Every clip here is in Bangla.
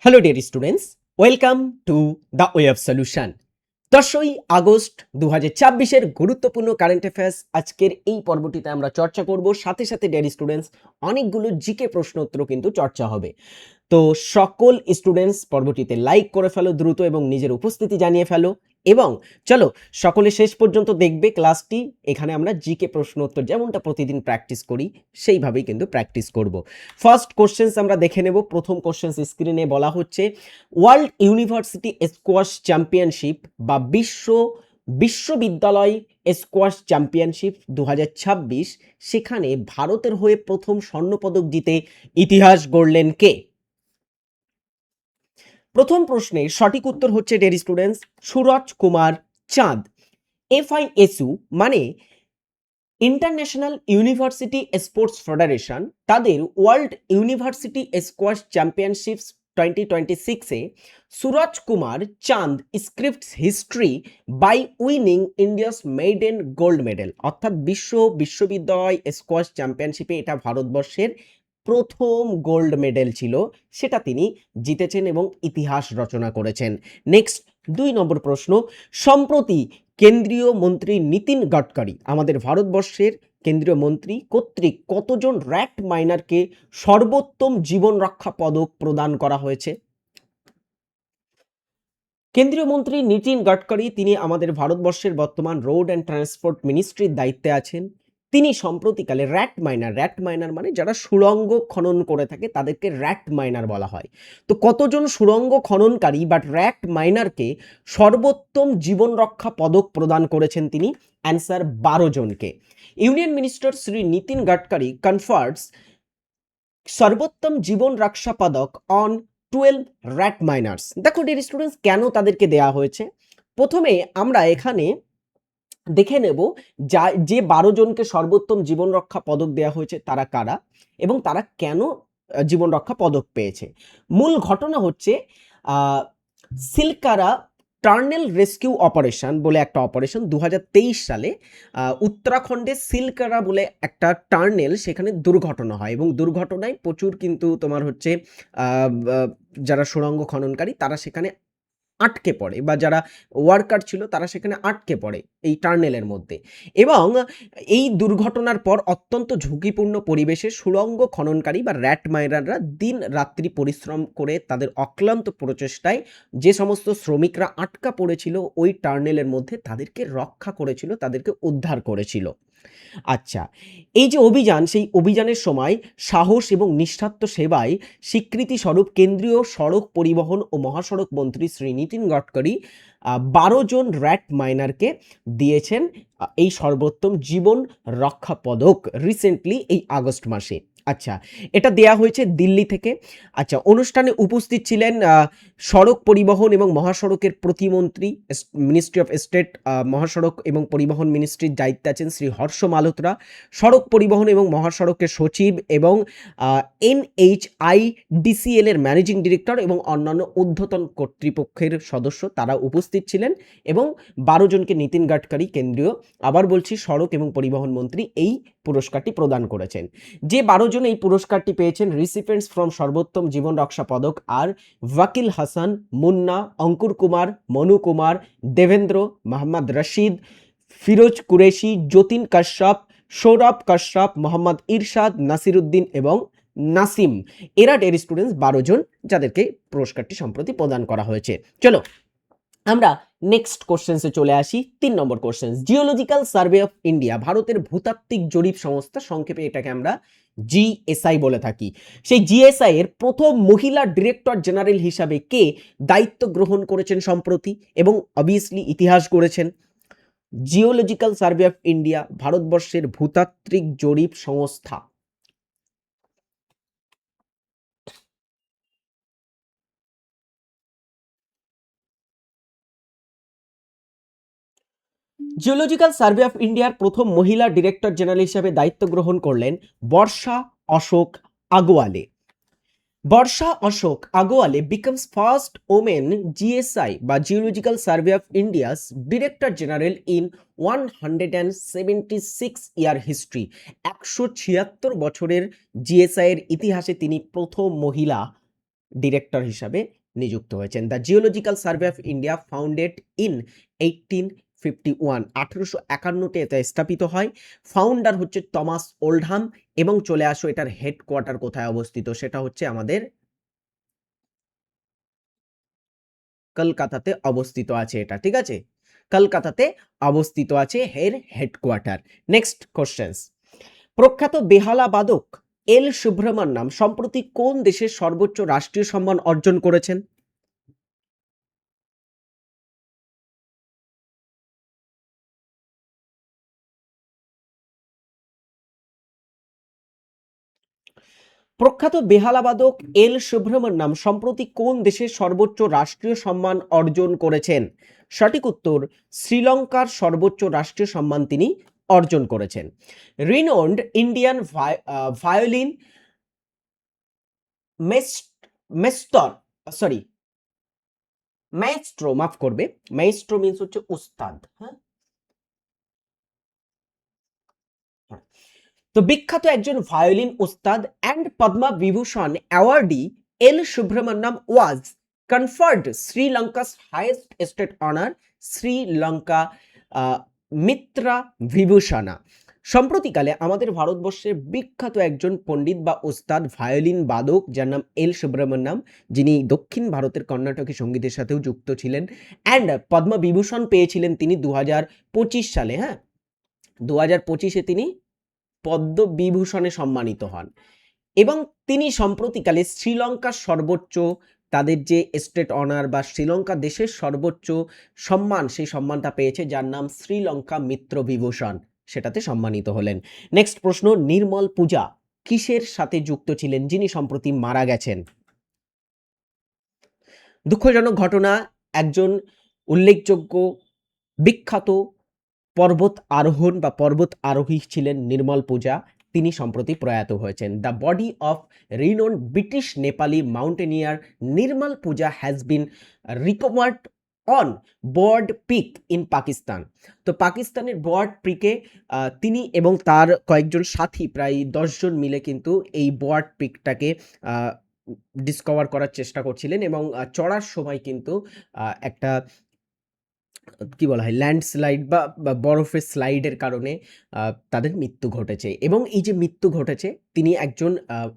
Hello dear students, welcome to the way of solution. 10ই আগস্ট 2024-এর গুরুত্বপূর্ণ কারেন্ট অ্যাফেয়ার্স আজকের এই পর্বটিতে আমরা চর্চা করব। সাথে সাথে ডিয়ার স্টুডেন্টস অনেকগুলো জিকে প্রশ্ন উত্তরও কিন্তু চর্চা হবে। তো সকল স্টুডেন্টস পর্বটিতে লাইক করে ফেলো দ্রুত এবং নিজের উপস্থিতি জানিয়ে ফেলো এবং চলো সকলে শেষ পর্যন্ত দেখবে ক্লাসটি। এখানে আমরা জিকে প্রশ্ন উত্তর যেমনটা প্রতিদিন প্র্যাকটিস করি সেইভাবেই কিন্তু প্র্যাকটিস করব। ফার্স্ট কোশ্চেন্স আমরা দেখে নেব। প্রথম কোশ্চেন্স স্ক্রিনে বলা হচ্ছে ওয়ার্ল্ড ইউনিভার্সিটি স্কোয়াশ চ্যাম্পিয়নশিপ বা বিশ্ববিদ্যালয় স্কোয়াশ চ্যাম্পিয়নশিপ 2026, সেখানে ভারতের হয়ে প্রথম স্বর্ণপদক জিতে ইতিহাস গড়লেন কে? প্রথম প্রশ্নের সঠিক উত্তর হচ্ছে dear students Suraj Kumar Chand. FISU মানে ইন্টারন্যাশনাল ইউনিভার্সিটি স্পোর্টস ফেডারেশন তাদের ওয়ার্ল্ড ইউনিভার্সিটি স্কোয়াশ চ্যাম্পিয়নশিপস 2026-এ Suraj Kumar Chand scripts history by winning India's maiden gold medal, অর্থাৎ বিশ্ববিদ্যালয় স্কোয়াশ চ্যাম্পিয়নশিপে এটা ভারতবর্ষের প্রথম গোল্ড মেডেল ছিল, সেটা তিনি জিতেছেন এবং ইতিহাস রচনা করেছেন। নেক্সট 2 নম্বর প্রশ্ন, সম্প্রতি কেন্দ্রীয় মন্ত্রী নীতিন গডকরি আমাদের ভারতবর্ষের কেন্দ্রীয় মন্ত্রী কর্তৃক কতজন র্যাট মাইনারকে সর্বোত্তম জীবন রক্ষা পদক প্রদান করা হয়েছে? কেন্দ্রীয় মন্ত্রী নীতিন গডকরি তিনি আমাদের ভারতবর্ষের বর্তমান রোড অ্যান্ড ট্রান্সপোর্ট মিনিস্ট্রির দায়িত্বে আছেন। তিনি সম্প্রতিকালে র্যাট মাইনার মানে যারা সুড়ঙ্গ খনন করে থাকে তাদেরকে র্যাট মাইনার বলা হয়। তো কতজন সুড়ঙ্গ খননকারী বা র্যাট মাইনারকে সর্বোত্তম জীবন রক্ষা পদক প্রদান করেছেন তিনি? অ্যান্সার 12 জনকে। ইউনিয়ন মিনিস্টার শ্রী নীতিন গডকরি কনফার্টস সর্বোত্তম জীবন রক্ষা পদক অন 12 র্যাট মাইনার্স। দেখো ডিয়ার স্টুডেন্টস কেন তাদেরকে দেয়া হয়েছে। প্রথমে আমরা এখানে দেখে নেব যে 12 জনকে সর্বোত্তম জীবন রক্ষা পদক দেওয়া হয়েছে তারা কারা এবং তারা কেন জীবন রক্ষা পদক পেয়েছে। মূল ঘটনা হচ্ছে সিলকারা টার্নেল রেস্কিউ অপারেশন বলে একটা অপারেশন 2023 সালে উত্তরাখণ্ডে সিলকারা বলে একটা টার্নেল, সেখানে দুর্ঘটনা হয় এবং দুর্ঘটনায় প্রচুর কিন্তু তোমার হচ্ছে যারা সুড়ঙ্গ খননকারী তারা সেখানে আটকে পড়ে বা যারা ওয়ার্কার ছিল তারা সেখানে আটকে পড়ে এই টার্নেলের মধ্যে। এবং এই দুর্ঘটনার পর অত্যন্ত ঝুঁকিপূর্ণ পরিবেশে সুড়ঙ্গ খননকারী বা র্যাট মাইনাররা দিন রাত্রি পরিশ্রম করে তাদের অক্লান্ত প্রচেষ্টায় যে সমস্ত শ্রমিকরা আটকা পড়েছিল ওই টার্নেলের মধ্যে তাদেরকে রক্ষা করেছিল, তাদেরকে উদ্ধার করেছিল। আচ্ছা, এই যে অভিযান, সেই অভিযানের সময় সাহস এবং নিঃস্বার্থ সেবায় স্বীকৃতি স্বরূপ কেন্দ্রীয় সড়ক পরিবহন ও মহাসড়ক মন্ত্রী শ্রী নীতিন গডকরি 12 জন র্যাট মাইনারকে দিয়েছেন এই সর্বোত্তম জীবন রক্ষা পদক রিসেন্টলি এই আগস্ট মাসে। আচ্ছা, এটা দেয়া হয়েছে দিল্লি থেকে। আচ্ছা, অনুষ্ঠানে উপস্থিত ছিলেন সড়ক পরিবহন এবং মহাসড়কের প্রতিমন্ত্রী, মিনিস্ট্রি অফ স্টেট মহাসড়ক এবং পরিবহন মিনিস্ট্রির দায়িত্বে আছেন শ্রী হর্ষ মালহোত্রা, সড়ক পরিবহন এবং মহাসড়কের সচিব এবং NHIDCL এর ম্যানেজিং ডিরেক্টর এবং অন্যান্য ঊর্ধ্বতন কর্তৃপক্ষের সদস্য তারা উপস্থিত ছিলেন এবং 12 জনকে নীতিন গডকরি কেন্দ্রীয়, আবার বলছি, সড়ক এবং পরিবহন মন্ত্রী এই পুরস্কারটি প্রদান করেছেন। যে 12 জন এই পুরস্কারটি পেয়েছেন রিসিপিয়েন্টস ফ্রম সর্বোত্তম জীবন রক্ষা পদক আর ওয়াকিল হাসান, মুন্না, অঙ্কুর কুমার, মনু কুমার, দেবেন্দ্র, মোহাম্মদ রশিদ, ফিরোজ কুরেশি, যতীন কাশ্যপ, সৌরভ কাশ্যপ, মোহাম্মদ ইরশাদ, নাসিরুদ্দিন এবং নাসিম। এরা ডিয়ার স্টুডেন্টস 12 জন যাদেরকে পুরস্কারটি সম্প্রতি প্রদান করা হয়েছে। চলো আমরা নেক্সট কোশ্চেন্সে চলে আসি। 3 number question, Geological Survey of India ভারতের ভূতাত্ত্বিক জরিপ সংস্থা, সংক্ষেপে এটাকে আমরা GSI বলে থাকি। সেই GSI এর প্রথম মহিলা ডিরেক্টর জেনারেল হিসাবে কে দায়িত্ব গ্রহণ করেছেন সম্প্রতি এবং অবভিয়াসলি ইতিহাস গড়েছেন? জিওলজিক্যাল সার্ভে অফ ইন্ডিয়া ভারতবর্ষের ভূতাত্ত্বিক জরিপ সংস্থা। জিওলজিক্যাল সার্ভে অফ ইন্ডিয়ার প্রথম মহিলা ডিরেক্টর জেনারেল হিসাবে দায়িত্ব গ্রহণ করলেন Varsha Ashok Agwale. Varsha Ashok Agwale becomes first woman GSI বা Geological Survey of India's Director General in 176 year history. 176 বছরের জিএসআই এর ইতিহাসে তিনি প্রথম মহিলা ডিরেক্টর হিসাবে নিযুক্ত হয়েছেন। The geological Survey of India founded in 1851, 1851 এটা স্থাপিত হয়। ফাউন্ডার হচ্ছে টমাস ওল্ডহাম, এবং চলে আসো এটার হেডকোয়ার্টার কোথায় অবস্থিত, সেটা হচ্ছে আমাদের কলকাতাতে অবস্থিত আছে এটা, ঠিক আছে? কলকাতাতে অবস্থিত আছে এর হেডকোয়ার্টার। নেক্সট কোশ্চেন্স, প্রখ্যাত বেহালা বাদক এল সুব্রহ্মণ্যম সম্প্রতি কোন দেশের সর্বোচ্চ রাষ্ট্রীয় সম্মান অর্জন করেছেন? প্রখ্যাত বেহালাবাদক এল সুব্রহ্মণ্যম সম্প্রতি কোন দেশের সর্বোচ্চ রাষ্ট্রীয় সম্মান অর্জন করেছেন? সঠিক উত্তর, শ্রীলঙ্কার সর্বোচ্চ রাষ্ট্রীয় সম্মান তিনি অর্জন করেছেন। Renowned Indian violin maestro, sorry maestro, মাফ করবে, ম্যাস্ট্রো মিন্স হচ্ছে উস্তাদ, হ্যাঁ। হ্যাঁ। তো বিখ্যাত একজন ভায়োলিন উস্তাদ and Padma Vibhushan awardee L Subramaniam was conferred Sri Lanka's highest state honour Sri Lanka Mitra Vibhushana. সম্প্রতিকালে আমাদের ভারতবর্ষের বিখ্যাত একজন পণ্ডিত বা ওস্তাদ ভায়োলিন বাদক যার নাম এল সুব্রহ্মণ্যম, যিনি দক্ষিণ ভারতের কর্ণাটকী সঙ্গীতের সাথেও যুক্ত ছিলেন, অ্যান্ড পদ্মা বিভূষণ পেয়েছিলেন তিনি 2025 সালে, হ্যাঁ। 2025-এ তিনি পদ্মবিভূষণে সম্মানিত হন, এবং তিনি সম্প্রতিকালে শ্রীলঙ্কার সর্বোচ্চ, তাদের যে স্টেট অনার বা শ্রীলঙ্কা দেশের সর্বোচ্চ সম্মান, সেই সম্মানটা পেয়েছে যার নাম শ্রীলঙ্কা মিত্র বিভূষণ, সেটাতে সম্মানিত হলেন। নেক্সট প্রশ্ন, নির্মল পূজা কিসের সাথে যুক্ত ছিলেন যিনি সম্প্রতি মারা গেছেন? দুঃখজনক ঘটনা, একজন উল্লেখযোগ্য বিখ্যাত পর্বত আরোহণ বা পর্বত আরোহী ছিলেন নির্মল পূজা, তিনি সম্প্রতি প্রয়াত হয়েছেন। The body of renown British Nepali mountaineer Nirmal Puja has been recovered on board peak in Pakistan. তো পাকিস্তানের বর্ড পিকে তিনি এবং তার কয়েকজন সাথী, প্রায় 10 জন মিলে কিন্তু এই বর্ড পিকটাকে ডিসকভার করার চেষ্টা করছিলেন, এবং চড়ার সময় কিন্তু একটা কি বলা হয়, ল্যান্ডস্লাইড বা বরফের স্লাইডের কারণে তাদের মৃত্যু ঘটেছে। এবং এই যে মৃত্যু ঘটেছে, তিনি একজন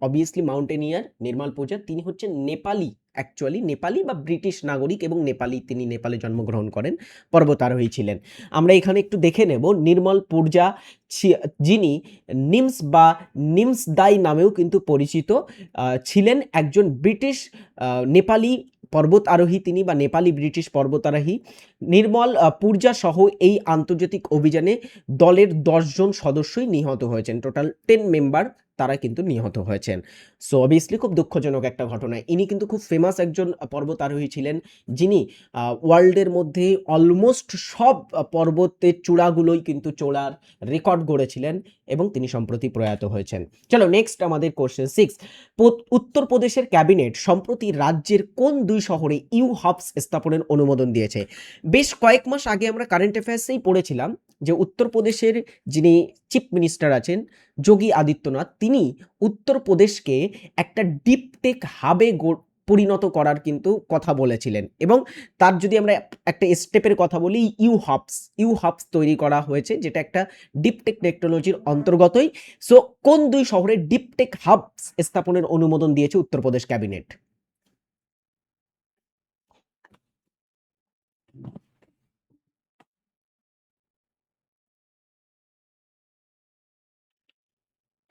অবভিয়াসলি মাউন্টেনিয়ার নির্মল পূজা, তিনি হচ্ছেন নেপালি, অ্যাকচুয়ালি নেপালি বা ব্রিটিশ নাগরিক, এবং নেপালি, তিনি নেপালে জন্মগ্রহণ করেন, পর্বতারোহী ছিলেন। আমরা এখানে একটু দেখে নেব নির্মল পূজা, যিনি নিমস বা নিমসদাই নামেও কিন্তু পরিচিত ছিলেন, একজন ব্রিটিশ নেপালি পর্বত আরোহী তিনি, বা নেপালি ব্রিটিশ পর্বতারোহী। নির্মল পূজা সহ এই আন্তর্জাতিক অভিযানে দলের 10 জন সদস্যই নিহত হয়েছেন, টোটাল 10 মেম্বার তারা কিন্তু নিহত হয়েছেন। সো অবভিয়াসলি খুব দুঃখজনক একটা ঘটনা। ইনি কিন্তু খুব ফেমাস একজন পর্বতারোহী ছিলেন, যিনি ওয়ার্ল্ডের মধ্যে অলমোস্ট সব পর্বতের চূড়াগুলোই কিন্তু চড়ার রেকর্ড গড়েছিলেন, এবং তিনি সম্প্রতি প্রয়াত হয়েছেন। চলো নেক্সট আমাদের কোশ্চেন 6, উত্তরপ্রদেশের ক্যাবিনেট সম্প্রতি রাজ্যের কোন 2 শহরে ইউ হাবস স্থাপনের অনুমোদন দিয়েছে? বেশ কয়েক মাস আগে আমরা কারেন্ট অ্যাফেয়ার্সেই পড়েছিলাম যে উত্তরপ্রদেশের যিনি চিফ মিনিস্টার আছেন যোগী আদিত্যনাথ, তিনি উত্তরপ্রদেশকে একটা ডিপটেক হাবে পরিণত করার কিন্তু কথা বলেছিলেন, এবং তার যদি আমরা একটা স্টেপের কথা বলি, ইউ হাবস তৈরি করা হয়েছে, যেটা একটা ডিপটেক টেকনোলজির অন্তর্গতই। সো কোন 2 শহরে ডিপটেক হাবস স্থাপনের অনুমোদন দিয়েছে উত্তরপ্রদেশ ক্যাবিনেট?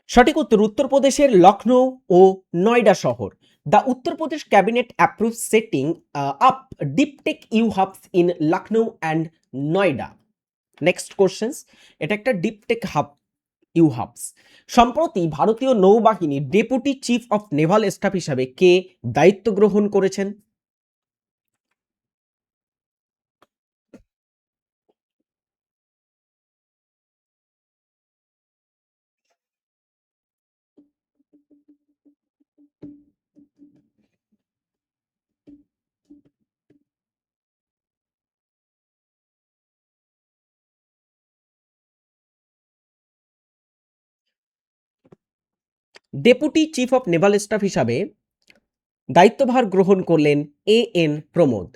সঠিক উত্তর, উত্তরপ্রদেশের লখনৌ ও নয়ডা শহর। The Uttar Pradesh cabinet approve setting up deep tech U hubs in Lucknow and Noida. Next questions, এটা একটা ডিপটেক হাব, ইউ হাবস। সম্প্রতি ভারতীয় নৌবাহিনীর deputy chief of naval staff হিসাবে কে দায়িত্ব গ্রহণ করেছেন? Deputy chief of naval staff হিসাবে দায়িত্বভার গ্রহণ করলেন A N. Pramod.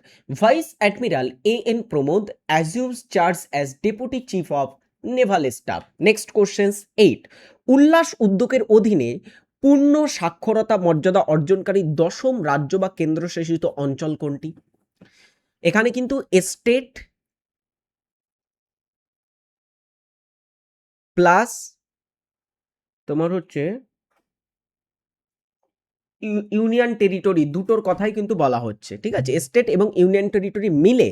Vice admiral A N. Pramod assumes charge as deputy chief of naval staff. Next questions 8। Ullas উদ্যোগের অধীনে পূর্ণ সাক্ষরতা মর্যাদা অর্জনকারী দশম রাজ্য বা কেন্দ্রশাসিত অঞ্চল কোনটি? এখানে কিন্তু স্টেট প্লাস তোমার হচ্ছে ইউনিয়ন টেরিটরি দুটোর কথাই কিন্তু বলা হচ্ছে, ঠিক আছে? স্টেট এবং ইউনিয়ন টেরিটরি মিলে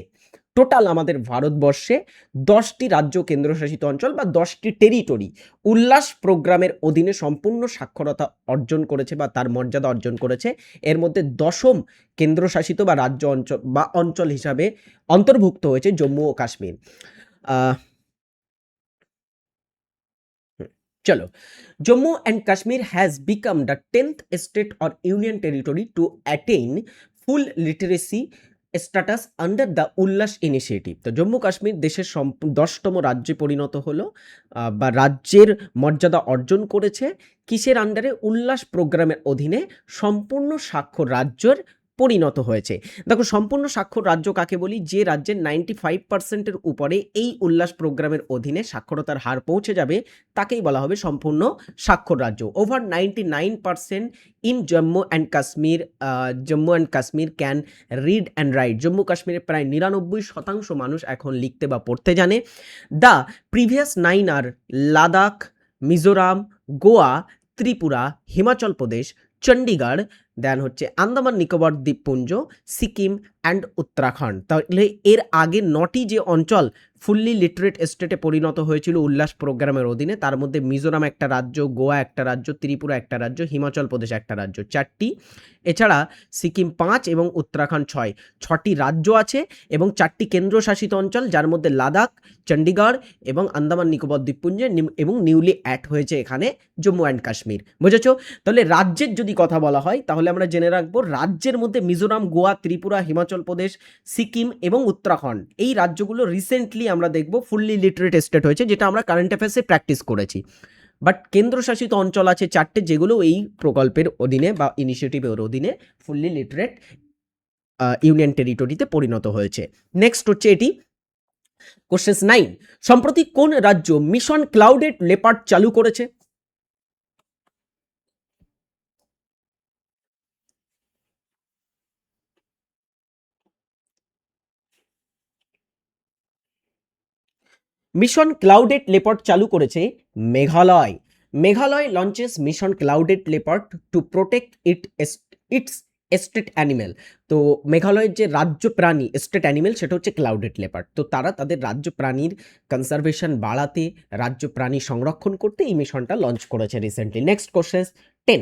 টোটাল আমাদের ভারতবর্ষে 10টি রাজ্য কেন্দ্রশাসিত অঞ্চল বা 10টি টেরিটরি উল্লাস প্রোগ্রামের অধীনে সম্পূর্ণ সাক্ষরতা অর্জন করেছে বা তার মর্যাদা অর্জন করেছে। এর মধ্যে দশম কেন্দ্রশাসিত বা রাজ্য অঞ্চল বা অঞ্চল হিসাবে অন্তর্ভুক্ত হয়েছে জম্মু ও কাশ্মীর। চলো, Jammu and Kashmir has become the 10th state or union territory to attain full literacy status under the Ullas initiative. তো জম্মু কাশ্মীর দেশের 10তম রাজ্যে পরিণত হলো বা রাজ্যের মর্যাদা অর্জন করেছে কিসের আন্ডারে? উল্লাস প্রোগ্রামের অধীনে সম্পূর্ণ স্বাক্ষর রাজ্যের পরিণত হয়েছে। দেখো, সম্পূর্ণ স্বাক্ষর রাজ্য কাকে বলি? যে রাজ্যের 95%-এর উপরে এই উল্লাস প্রোগ্রামের অধীনে সাক্ষরতার হার পৌঁছে যাবে তাকেই বলা হবে সম্পূর্ণ স্বাক্ষর রাজ্য। Over 99% in Jammu and Kashmir can read and right. Jammu কাশ্মীরের প্রায় 99% মানুষ এখন লিখতে বা পড়তে জানে। দ্য প্রিভিয়াস 9 আর লাদাখ, মিজোরাম, গোয়া, ত্রিপুরা, হিমাচল প্রদেশ, চণ্ডীগড়, দেন হচ্ছে আন্দামান নিকোবর দ্বীপপুঞ্জ, সিকিম অ্যান্ড উত্তরাখণ্ড। তাহলে এর আগে 9টি যে অঞ্চল ফুললি লিটারেট স্টেটে পরিণত হয়েছিল উল্লাস প্রোগ্রামের অধীনে, তার মধ্যে মিজোরাম একটা রাজ্য, গোয়া একটা রাজ্য, ত্রিপুরা একটা রাজ্য, হিমাচল প্রদেশ একটা রাজ্য, 4টি। এছাড়া সিকিম 5 এবং উত্তরাখণ্ড 6, 6টি রাজ্য আছে এবং 4টি কেন্দ্রশাসিত অঞ্চল, যার মধ্যে লাদাখ, চণ্ডীগড় এবং আন্দামান নিকোবর দ্বীপপুঞ্জে এবং নিউলি অ্যাড হয়েছে এখানে জম্মু অ্যান্ড কাশ্মীর। বুঝেছো? তাহলে রাজ্যের যদি কথা বলা হয় তাহলে আমরা জেনে রাখবো রাজ্যের মধ্যে মিজোরাম, গোয়া, ত্রিপুরা, হিমাচল প্রদেশ, সিকিম এবং উত্তরাখণ্ড এই রাজ্যগুলো রিসেন্টলি আমরা দেখব ফুললি লিটারেট স্টেট হয়েছে, যেটা আমরা কারেন্ট অ্যাফেয়ার্সে প্র্যাকটিস করেছি। বাট কেন্দ্রশাসিত অঞ্চল আছে 4টে, যেগুলো এই প্রকল্পের অধীনে বা ইনিশিয়েটিভের অধীনে ফুললি লিটারেট ইউনিয়ন টেরিটরিতে পরিণত হয়েছে। নেক্সট হচ্ছে এটি কোশ্চেন 9। সম্প্রতি কোন রাজ্য মিশন ক্লাউডেড লেপার্ড চালু করেছে? মিশন ক্লাউডেড লেপার্ড চালু করেছে Meghalaya. Meghalaya launches mission clouded leopard to protect it's state animal. তো মেঘালয়ের যে রাজ্য প্রাণী স্টেট অ্যানিমেল সেটা হচ্ছে ক্লাউডেড লেপার্ড। তো তারা তাদের রাজ্য প্রাণীর কনজারভেশন বাড়াতে, রাজ্য প্রাণী সংরক্ষণ করতে এই মিশনটা লঞ্চ করেছে রিসেন্টলি। Next question 10।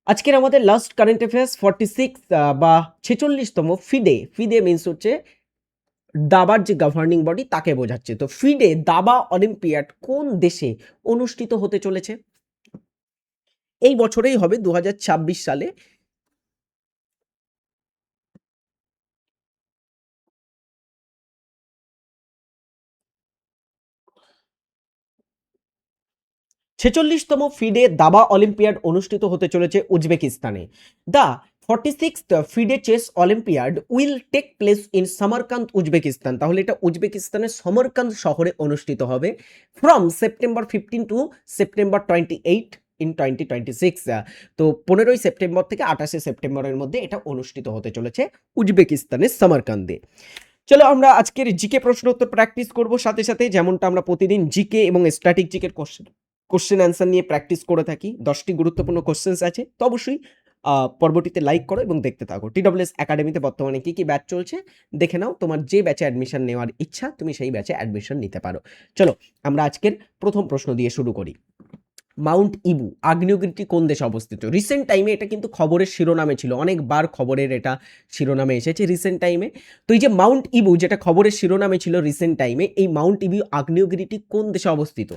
আজকের আমাদের লাস্ট কারেন্ট অ্যাফেয়ার্স 46 বা 46তম ফিডে। ফিডে মিনস হচ্ছে দাবার যে গভর্নিং বডি তাকে বোঝাচ্ছে। তো ফিডে দাবা অলিম্পিয়াড কোন দেশে অনুষ্ঠিত হতে চলেছে? এই বছরেই হবে 2026 সালে। ছেচল্লিশতম ফিডে দাবা অলিম্পিয়াড অনুষ্ঠিত হতে চলেছে উজবেকিস্তানে। The 46th FIDE chess olympiad will take place in Samarkand, Uzbekistan. তাহলে এটা উজবেকিস্তানের সমরকান্দ শহরে অনুষ্ঠিত হবে from September 15 to September 28 in 2026। তো 15ই সেপ্টেম্বর থেকে 28শে সেপ্টেম্বরের মধ্যে এটা অনুষ্ঠিত হতে চলেছে উজবেকিস্তানের সামারকান্দে। চলো আমরা আজকের জিকে প্রশ্ন উত্তর প্র্যাকটিস করব, সাথে সাথে যেমনটা আমরা প্রতিদিন জিকে এবং স্ট্যাটিক জিকের কোশ্চেন অ্যান্সার নিয়ে প্র্যাকটিস করে থাকি। 10টি গুরুত্বপূর্ণ কোশ্চেন্স আছে, তো অবশ্যই পর্বটিতে লাইক করো এবং দেখতে থাকো। TWS একাডেমিতে বর্তমানে কি কি ব্যাচ চলছে দেখে নাও, তোমার যে ব্যাচে অ্যাডমিশন নেওয়ার ইচ্ছা তুমি সেই ব্যাচে অ্যাডমিশন নিতে পারো। চলো আমরা আজকের প্রথম প্রশ্ন দিয়ে শুরু করি। মাউন্ট ইবু আগ্নেয়গিরিটি কোন দেশে অবস্থিত? রিসেন্ট টাইমে এটা কিন্তু খবরের শিরোনামে ছিল, অনেকবার খবরের এটা শিরোনামে এসেছে রিসেন্ট টাইমে। তো এই যে মাউন্ট ইবু যেটা খবরের শিরোনামে ছিল রিসেন্ট টাইমে, এই মাউন্ট ইবু আগ্নেয়গিরিটি কোন দেশে অবস্থিত?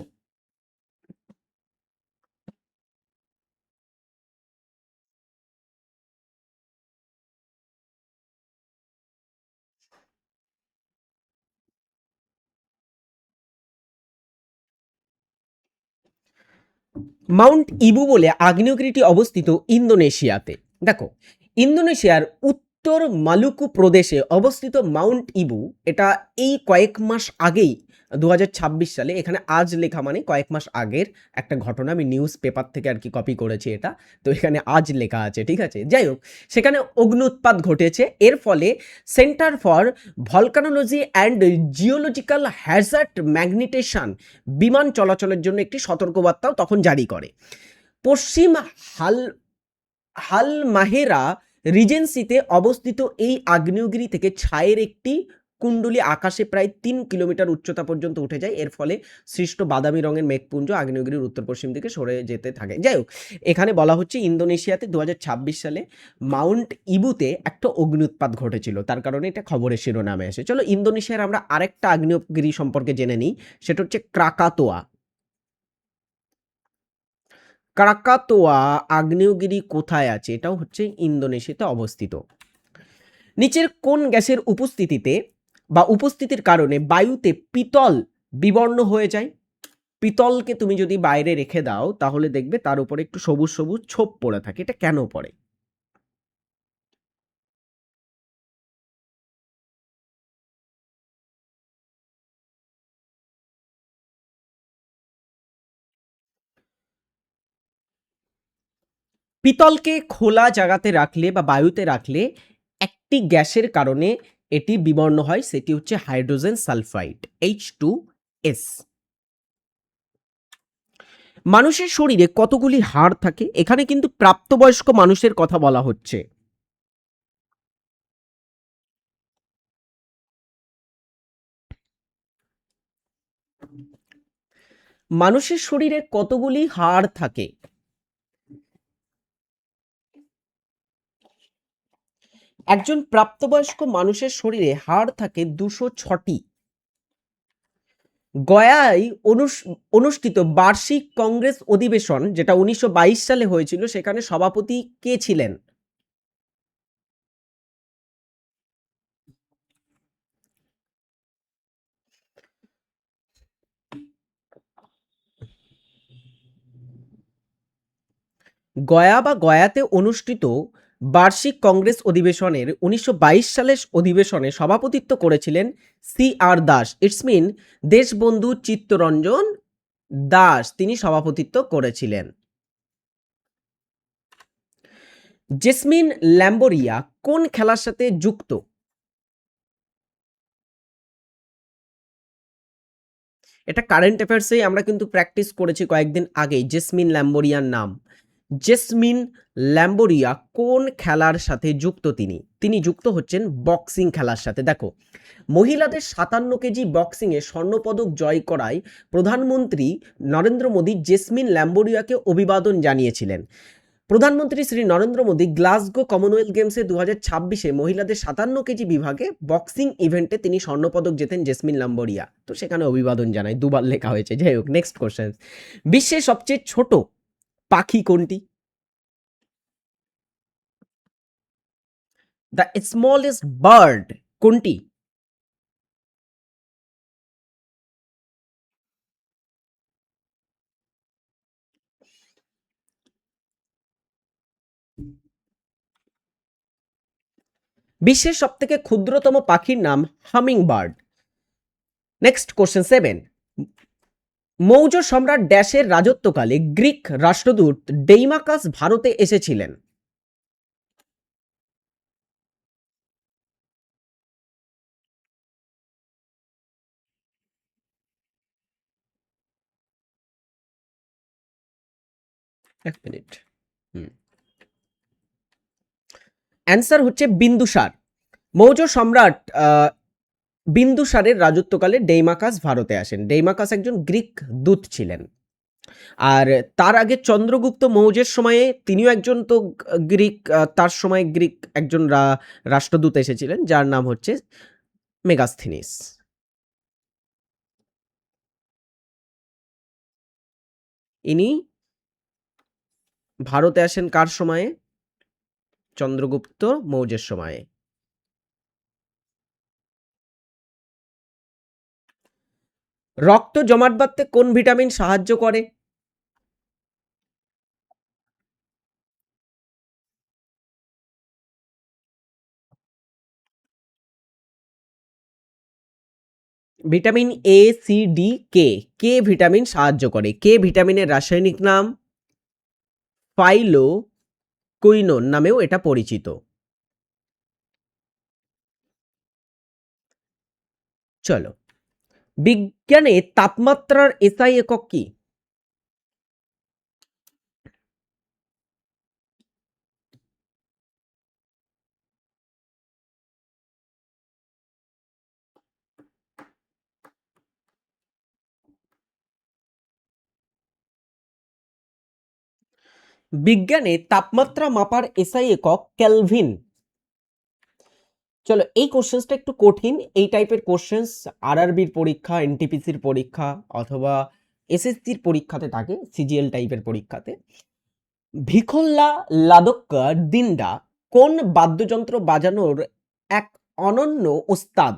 মাউন্ট ইবু বলে আগ্নেয়গিরিটি অবস্থিত ইন্দোনেশিয়াতে। দেখো, ইন্দোনেশিয়ার উত্তর মালুকু প্রদেশে অবস্থিত মাউন্ট ইবু, এটা এই কয়েক মাস আগেই 2026 সালে, এখানে আজ লেখা মানে কয়েক মাস আগের একটা ঘটনা, আমি নিউজ পেপার থেকে আর কি কপি করেছি এটা, তো এখানে আজ লেখা আছে, ঠিক আছে। যাই হোক, সেখানে অগ্নুৎপাত ঘটেছে, এর ফলে Centre for Volcanology and Geological Hazard Mitigation বিমান চলাচলের জন্য একটি সতর্কবার্তাও তখন জারি করে। পশ্চিম হাল হালমাহেরা রিজেন্সিতে অবস্থিত এই আগ্নেয়গিরি থেকে ছায়ের একটি কুণ্ডলী আকাশে প্রায় 3 কিলোমিটার উচ্চতা পর্যন্ত উঠে যায়, এর ফলে সৃষ্ট বাদামি রঙের মেঘপুঞ্জ আগ্নেয়গিরির উত্তর পশ্চিম দিকে সরে যেতে থাকে। যাই হোক, এখানে বলা হচ্ছে ইন্দোনেশিয়াতে 2026 সালে মাউন্ট ইবুতে একটা অগ্নুৎপাত ঘটেছিল, তার কারণে এটা খবরের শিরোনামে আসে। চলো ইন্দোনেশিয়ার আমরা আরেকটা আগ্নেয়গিরি সম্পর্কে জেনে নিই, সেটা হচ্ছে ক্রাকাতোয়া। ক্রাকাতোয়া আগ্নেয়গিরি কোথায় আছে? এটাও হচ্ছে ইন্দোনেশিয়াতে অবস্থিত। নিচের কোন গ্যাসের উপস্থিতিতে বা উপস্থিতির কারণে বায়ুতে পিতল বিবর্ণ হয়ে যায়? পিতলকে তুমি যদি বাইরে রেখে দাও তাহলে দেখবে তার উপরে একটু সবুজ সবুজ ছোপ পড়ে থাকে, এটা কেন পড়ে? পিতলকে খোলা জায়গাতে রাখলে বা বায়ুতে রাখলে একটি গ্যাসের কারণে এটি বিবর্ণ হয়, সেটি হচ্ছে হাইড্রোজেন সালফাইড, H2S। মানুষের শরীরে কতগুলি হাড় থাকে? এখানে কিন্তু প্রাপ্তবয়স্ক মানুষের কথা বলা হচ্ছে। মানুষের শরীরে কতগুলি হাড় থাকে? একজন প্রাপ্তবয়স্ক মানুষের শরীরে হাড় থাকে 206টি। গয়ায় অনুষ্ঠিত বার্ষিক কংগ্রেস অধিবেশন, যেটা 1922 সালে হয়েছিল, সেখানে সভাপতি কে ছিলেন? গয়াতে অনুষ্ঠিত বার্ষিক কংগ্রেস অধিবেশনের 1922 সালের অধিবেশনে সভাপতিত্ব করেছিলেন CR দাস, ইটস মিন দেশবন্ধু চিত্তরঞ্জন দাস, তিনি সভাপতিত্ব করেছিলেন। জেসমিন ল্যাম্বোরিয়া কোন খেলার সাথে যুক্ত? এটা কারেন্ট অ্যাফেয়ার্সেই আমরা কিন্তু প্র্যাকটিস করেছি কয়েকদিন আগেই জেসমিন ল্যাম্বোরিয়ার নাম। জেসমিন ল্যাম্বোরিয়া কোন খেলার সাথে যুক্ত? তিনি যুক্ত হচ্ছেন বক্সিং খেলার সাথে। দেখো, মহিলাদের 57 কেজি বক্সিংয়ে স্বর্ণপদক জয় করায় প্রধানমন্ত্রী নরেন্দ্র মোদী জেসমিন ল্যাম্বোরিয়াকে অভিবাদন জানিয়েছিলেন। প্রধানমন্ত্রী শ্রী নরেন্দ্র মোদী গ্লাসগো কমনওয়েলথ গেমসে 2026-এ মহিলাদের 57 কেজি বিভাগে বক্সিং ইভেন্টে তিনি স্বর্ণপদক জেতেন জেসমিন লাম্বোরিয়া, তো সেখানে অভিবাদন জানায়, দুবার লেখা হয়েছে। যাই হোক, নেক্সট কোশ্চেন, বিশ্বের সবচেয়ে ছোট পাখি কোনটি? দ্য স্মলেস্ট বার্ড কোনটি? বিশ্বের সবথেকে ক্ষুদ্রতম পাখির নাম humming bird. Next question 7, Maurya সম্রাট ড্যাশের রাজত্বকালে গ্রিক রাষ্ট্রদূত ডেইমাকাস ভারতে এসেছিলেন। এক মিনিট, অ্যান্সার হচ্ছে বিন্দুসার। মৌর্য সম্রাট বিন্দুসারের রাজত্বকালে ডেইমাকাস ভারতে আসেন। ডেইমাকাস একজন গ্রিক দূত ছিলেন। আর তার আগে চন্দ্রগুপ্ত মৌর্যের সময়ে তিনিও একজন তো গ্রিক, তার সময় গ্রিক একজন রাষ্ট্রদূত এসেছিলেন যার নাম হচ্ছে মেগাস্থিনিস। ইনি ভারতে আসেন কার সময়ে? চন্দ্রগুপ্ত মৌর্যের সময়ে। রক্ত জমাট বাঁধতে কোন ভিটামিন সাহায্য করে? Vitamin A, C, D, K. K vitamin সাহায্য করে। কে ভিটামিনের রাসায়নিক নাম ফাইলোকুইনোন নামেও এটা পরিচিত। চলো, বিজ্ঞানে তাপমাত্রার এসআই একক কি? বিজ্ঞানে তাপমাত্রা মাপার এসআই একক কেলভিন। চলো, এই কোশ্চেন্সটা একটু কঠিন। এই টাইপের কোশ্চেন্স আরআরবির পরীক্ষা, এনটিপিসির পরীক্ষা অথবা এসএসসির পরীক্ষাতে থাকে, সিজিএল টাইপের পরীক্ষাতে। ভিখোল্লা লাদক্কা দিন্ডা কোন বাদ্যযন্ত্র বাজানোর এক অনন্য ওস্তাদ?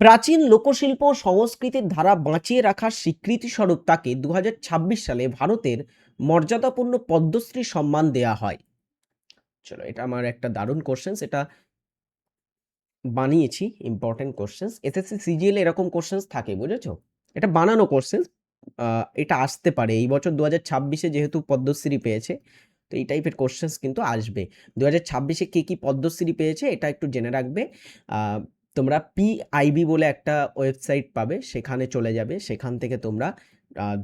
প্রাচীন লোকশিল্প ও সংস্কৃতির ধারা বাঁচিয়ে রাখার স্বীকৃতিস্বরূপ তাকে 2026 সালে ভারতের মর্যাদাপূর্ণ পদ্মশ্রী সম্মান দেয়া হয়। চলো, এটা আমার একটা দারুণ কোশ্চেন্স, এটা বানিয়েছি। ইম্পর্টেন্ট কোশ্চেন্স, এসএসসি সিজিএল এরকম কোশ্চেন্স থাকে, বুঝেছো? এটা বানানো কোশ্চেন্স। এটা আসতে পারে এই বছর 2026-এ, যেহেতু পদ্মশ্রী পেয়েছে, তো এই টাইপের কোশ্চেন্স কিন্তু আসবে। 2026-এ কে কি পদ্মশ্রী পেয়েছে এটা একটু জেনে রাখবে। তোমরা পিআইবি বলে একটা ওয়েবসাইট পাবে, সেখানে চলে যাবে, সেখান থেকে তোমরা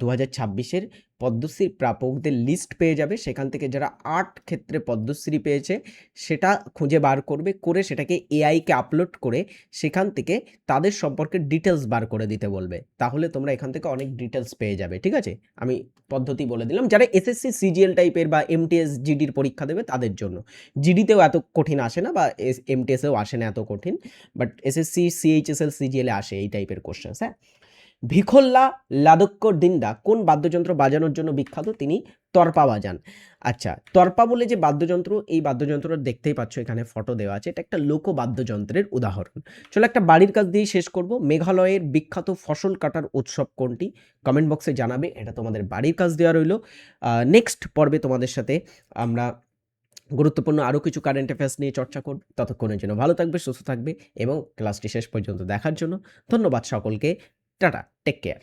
2026-এর পদ্মশ্রী প্রাপকদের লিস্ট পেয়ে যাবে। সেখান থেকে যারা আর্ট ক্ষেত্রে পদ্মশ্রী পেয়েছে সেটা খুঁজে বার করবে, করে সেটাকে এআইকে আপলোড করে সেখান থেকে তাদের সম্পর্কে ডিটেলস বার করে দিতে বলবে। তাহলে তোমরা এখান থেকে অনেক ডিটেলস পেয়ে যাবে, ঠিক আছে? আমি পদ্ধতি বলে দিলাম যারা এসএসসি সিজিএল টাইপের বা এমটিএস জিডির পরীক্ষা দেবে তাদের জন্য। জিডিতেও এত কঠিন আসে না, বা এমটিএসেও আসে না এত কঠিন, বাট এসএসসি সিএইচএসএল সিজিএলে আসে এই টাইপের কোশ্চেন্স। হ্যাঁ, ভিখোল্লা লাদক্য দিন্ডা কোন বাদ্যযন্ত্র বাজানোর জন্য বিখ্যাত? তিনি তর্পা বাজান। আচ্ছা, তর্পা বলে যে বাদ্যযন্ত্র, এই বাদ্যযন্ত্র দেখতেই পাচ্ছ, এখানে ফটো দেওয়া আছে, এটা একটা লোক বাদ্যযন্ত্রের উদাহরণ। চলো, একটা বাড়ির কাজ দিয়ে শেষ করব। মেঘালয়ের বিখ্যাত ফসল কাটার উৎসব কোনটি? কমেন্ট বক্সে জানাবে, এটা তোমাদের বাড়ির কাজ দেওয়া রইল। নেক্সট পর্বে তোমাদের সাথে আমরা গুরুত্বপূর্ণ আরও কিছু কারেন্ট অ্যাফেয়ার্স নিয়ে চর্চা করব। ততক্ষণের জন্য ভালো থাকবে, সুস্থ থাকবে এবং ক্লাসটি শেষ পর্যন্ত দেখার জন্য ধন্যবাদ সকলকে। Tata, take care.